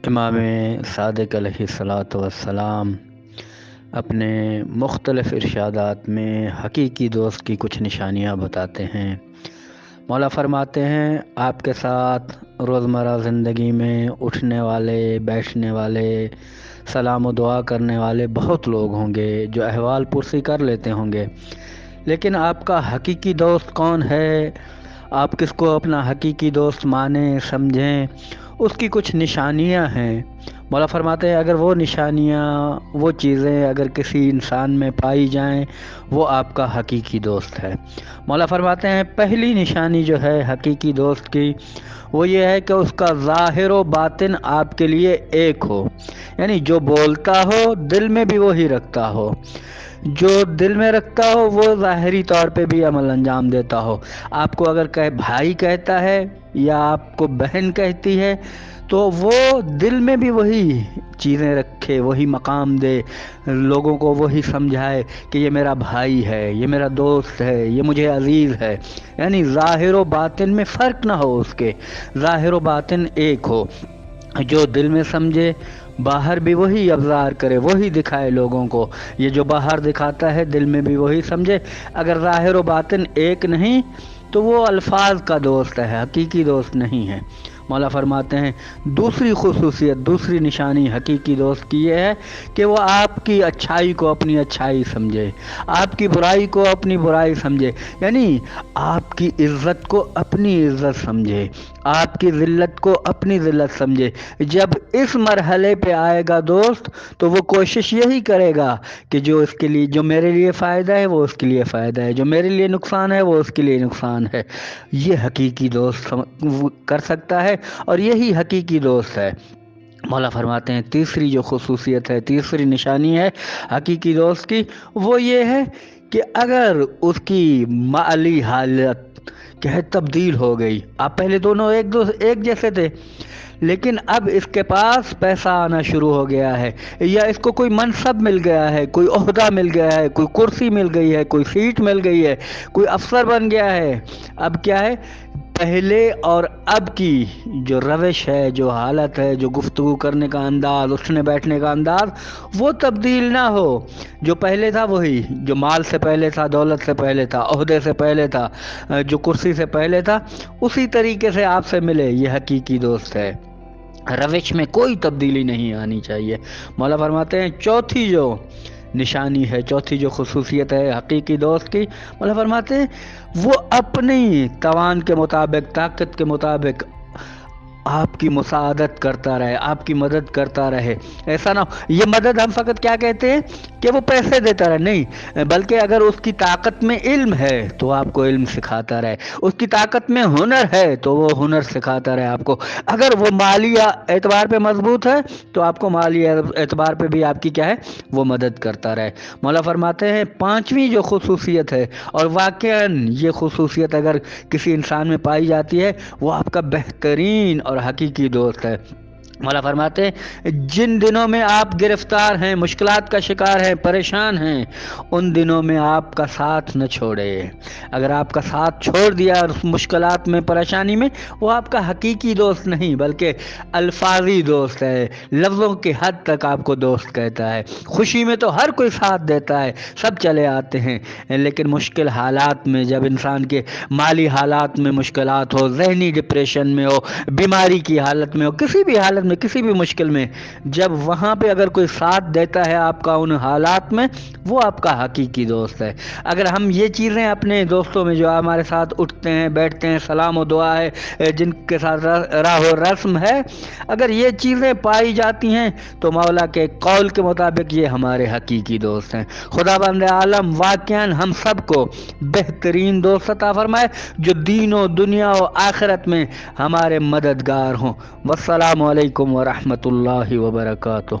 امام صادق علیہ الصلاۃ والسلام اپنے مختلف ارشادات میں حقیقی دوست کی کچھ نشانیاں بتاتے ہیں۔ مولا فرماتے ہیں آپ کے ساتھ روزمرہ زندگی میں اٹھنے والے، بیٹھنے والے، سلام و دعا کرنے والے بہت لوگ ہوں گے جو احوال پرسی کر لیتے ہوں گے، لیکن آپ کا حقیقی دوست کون ہے؟ آپ کس کو اپنا حقیقی دوست مانیں، سمجھیں؟ اس کی کچھ نشانیاں ہیں۔ مولا فرماتے ہیں اگر وہ نشانیاں، وہ چیزیں اگر کسی انسان میں پائی جائیں، وہ آپ کا حقیقی دوست ہے۔ مولا فرماتے ہیں پہلی نشانی جو ہے حقیقی دوست کی، وہ یہ ہے کہ اس کا ظاہر و باطن آپ کے لیے ایک ہو، یعنی جو بولتا ہو دل میں بھی وہی رکھتا ہو، جو دل میں رکھتا ہو وہ ظاہری طور پہ بھی عمل انجام دیتا ہو۔ آپ کو اگر بھائی کہتا ہے یا آپ کو بہن کہتی ہے تو وہ دل میں بھی وہی چیزیں رکھے، وہی مقام دے، لوگوں کو وہی سمجھائے کہ یہ میرا بھائی ہے، یہ میرا دوست ہے، یہ مجھے عزیز ہے، یعنی ظاہر و باطن میں فرق نہ ہو، اس کے ظاہر و باطن ایک ہو۔ جو دل میں سمجھے باہر بھی وہی ابظہار کرے، وہی دکھائے لوگوں کو۔ یہ جو باہر دکھاتا ہے دل میں بھی وہی سمجھے۔ اگر ظاہر و باطن ایک نہیں تو وہ الفاظ کا دوست ہے، حقیقی دوست نہیں ہے۔ مولا فرماتے ہیں دوسری خصوصیت، دوسری نشانی حقیقی دوست کی یہ ہے کہ وہ آپ کی اچھائی کو اپنی اچھائی سمجھے، آپ کی برائی کو اپنی برائی سمجھے، یعنی آپ کی عزت کو اپنی عزت سمجھے، آپ کی ذلت کو اپنی ذلت سمجھے۔ جب اس مرحلے پہ آئے گا دوست تو وہ کوشش یہی کرے گا کہ جو میرے لیے فائدہ ہے وہ اس کے لیے فائدہ ہے، جو میرے لیے نقصان ہے وہ اس کے لیے نقصان ہے۔ یہ حقیقی دوست کر سکتا ہے اور یہی حقیقی دوست ہے۔ مولا فرماتے ہیں تیسری جو خصوصیت ہے، تیسری نشانی ہے حقیقی دوست کی، وہ یہ ہے کہ اگر اس کی مالی حالت کیا ہے تبدیل ہو گئی، آپ پہلے دونوں ایک جیسے تھے، لیکن اب اس کے پاس پیسہ آنا شروع ہو گیا ہے، یا اس کو کوئی منصب مل گیا ہے، کوئی عہدہ مل گیا ہے، کوئی کرسی مل گئی ہے، کوئی سیٹ مل گئی ہے، کوئی افسر بن گیا ہے، اب کیا ہے پہلے اور اب کی جو روش ہے، جو حالت ہے، جو گفتگو کرنے کا انداز، اٹھنے بیٹھنے کا انداز، وہ تبدیل نہ ہو۔ جو پہلے تھا وہی، جو مال سے پہلے تھا، دولت سے پہلے تھا، عہدے سے پہلے تھا، جو کرسی سے پہلے تھا، اسی طریقے سے آپ سے ملے، یہ حقیقی دوست ہے۔ روش میں کوئی تبدیلی نہیں آنی چاہیے۔ مولا فرماتے ہیں چوتھی جو نشانی ہے، چوتھی جو خصوصیت ہے حقیقی دوست کی، مولا فرماتے ہیں وہ اپنی توان کے مطابق، طاقت کے مطابق آپ کی مساعدت کرتا رہے، آپ کی مدد کرتا رہے۔ ایسا نہ ہو یہ مدد ہم فقط کیا کہتے ہیں کہ وہ پیسے دیتا رہے، نہیں، بلکہ اگر اس کی طاقت میں علم ہے تو آپ کو علم سکھاتا رہے، اس کی طاقت میں ہنر ہے تو وہ ہنر سکھاتا رہے آپ کو۔ اگر وہ مالی اعتبار پہ مضبوط ہے تو آپ کو مالی اعتبار پہ بھی آپ کی کیا ہے وہ مدد کرتا رہے۔ مولا فرماتے ہیں پانچویں جو خصوصیت ہے، اور واقعاً یہ خصوصیت اگر کسی انسان میں پائی جاتی ہے، وہ آپ کا بہترین اور حقیقی دوست ہے۔ مولا فرماتے ہیں جن دنوں میں آپ گرفتار ہیں، مشکلات کا شکار ہیں، پریشان ہیں، ان دنوں میں آپ کا ساتھ نہ چھوڑے۔ اگر آپ کا ساتھ چھوڑ دیا اس مشکلات میں، پریشانی میں، وہ آپ کا حقیقی دوست نہیں بلکہ الفاظی دوست ہے، لفظوں کی حد تک آپ کو دوست کہتا ہے۔ خوشی میں تو ہر کوئی ساتھ دیتا ہے، سب چلے آتے ہیں، لیکن مشکل حالات میں، جب انسان کے مالی حالات میں مشکلات ہو، ذہنی ڈپریشن میں ہو، بیماری کی حالت میں ہو، کسی بھی حالت میں، کسی بھی مشکل میں، جب وہاں پہ اگر کوئی ساتھ دیتا ہے آپ کا ان حالات میں، وہ آپ کا حقیقی دوست ہے۔ اگر ہم یہ چیزیں اپنے دوستوں میں جو ہمارے ساتھ اٹھتے ہیں، بیٹھتے ہیں، سلام و دعا ہے، جن کے ساتھ راہ و رسم ہے، اگر یہ چیزیں پائی جاتی ہیں تو مولا کے قول کے مطابق یہ ہمارے حقیقی دوست ہیں۔ خدا بند عالم واقعاً ہم سب کو بہترین دوست عطا فرمائے جو دین و دنیا و آخرت میں ہمارے مددگار ہوں۔ والسلام علیکم ورحمۃ اللہ وبرکاتہ۔